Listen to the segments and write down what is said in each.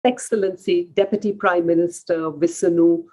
Excellency Deputy Prime Minister Visanu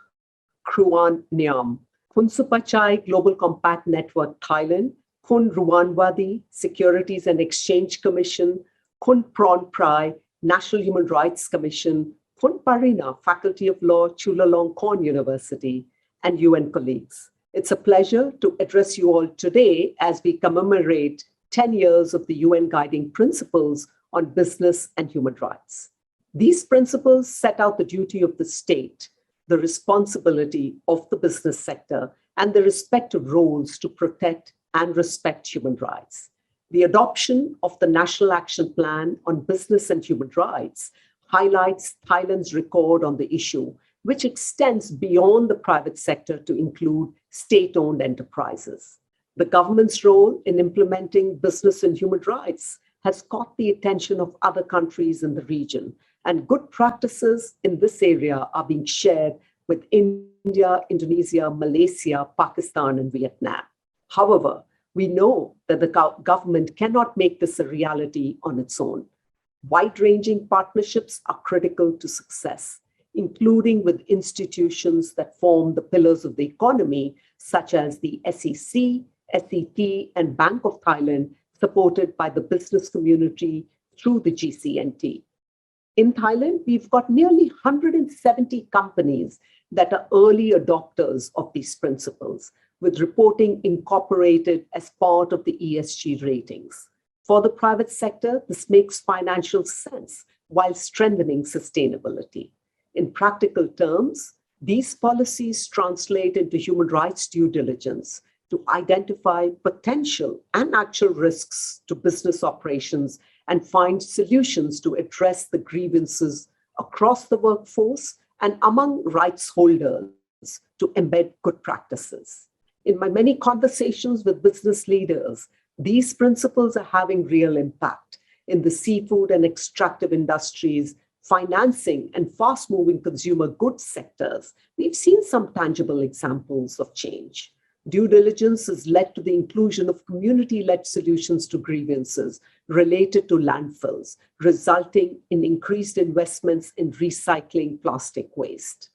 Kruan Niam, Khun Supachai Global Compact Network Thailand, Khun Ruwanwadi Securities and Exchange Commission, Khun Prawn Prai National Human Rights Commission, Khun Parina Faculty of Law, Chulalongkorn University, and UN colleagues. It's a pleasure to address you all today as we commemorate 10 years of the UN Guiding Principles on Business and Human Rights. These principles set out the duty of the state, the responsibility of the business sector, and the respective roles to protect and respect human rights. The adoption of the National Action Plan on Business and Human Rights highlights Thailand's record on the issue, which extends beyond the private sector to include state-owned enterprises. The government's role in implementing business and human rights has caught the attention of other countries in the region, and good practices in this area are being shared with India, Indonesia, Malaysia, Pakistan, and Vietnam. However, we know that the government cannot make this a reality on its own. Wide-ranging partnerships are critical to success, including with institutions that form the pillars of the economy, such as the SEC, SET, and Bank of Thailand, supported by the business community through the GCNT. In Thailand, we've got nearly 170 companies that are early adopters of these principles, with reporting incorporated as part of the ESG ratings. For the private sector, this makes financial sense while strengthening sustainability. In practical terms, these policies translate into human rights due diligence to identify potential and actual risks to business operations and find solutions to address the grievances across the workforce and among rights holders to embed good practices. In my many conversations with business leaders, these principles are having real impact in the seafood and extractive industries, financing, and fast-moving consumer goods sectors. We've seen some tangible examples of change. Due diligence has led to the inclusion of community-led solutions to grievances related to landfills, resulting in increased investments in recycling plastic waste.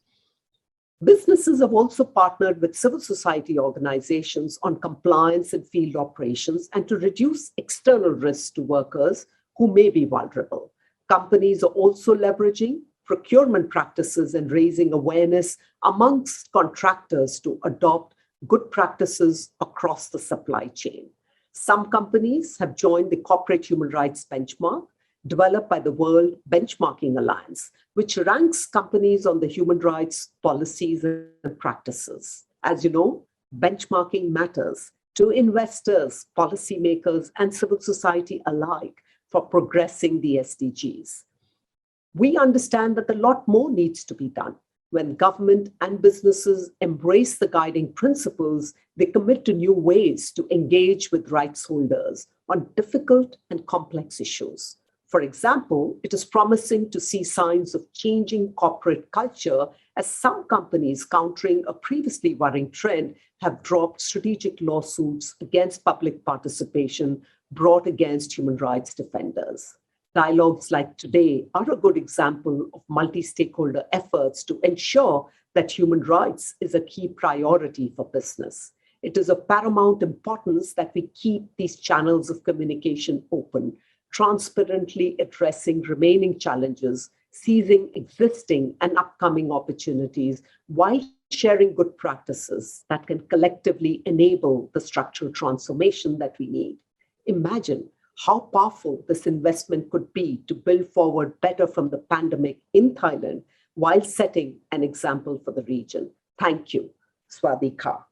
Businesses have also partnered with civil society organizations on compliance and field operations and to reduce external risks to workers who may be vulnerable. Companies are also leveraging procurement practices and raising awareness amongst contractors to adopt good practices across the supply chain. Some companies have joined the Corporate Human Rights Benchmark, developed by the World Benchmarking Alliance, which ranks companies on the human rights policies and practices. As you know, benchmarking matters to investors, policymakers, and civil society alike for progressing the SDGs. We understand that a lot more needs to be done. When government and businesses embrace the guiding principles, they commit to new ways to engage with rights holders on difficult and complex issues. For example, it is promising to see signs of changing corporate culture as some companies, countering a previously worrying trend, have dropped strategic lawsuits against public participation brought against human rights defenders. Dialogues like today are a good example of multi-stakeholder efforts to ensure that human rights is a key priority for business. It is of paramount importance that we keep these channels of communication open, transparently addressing remaining challenges, seizing existing and upcoming opportunities, while sharing good practices that can collectively enable the structural transformation that we need. Imagine how powerful this investment could be to build forward better from the pandemic in Thailand while setting an example for the region. Thank you. Swadika.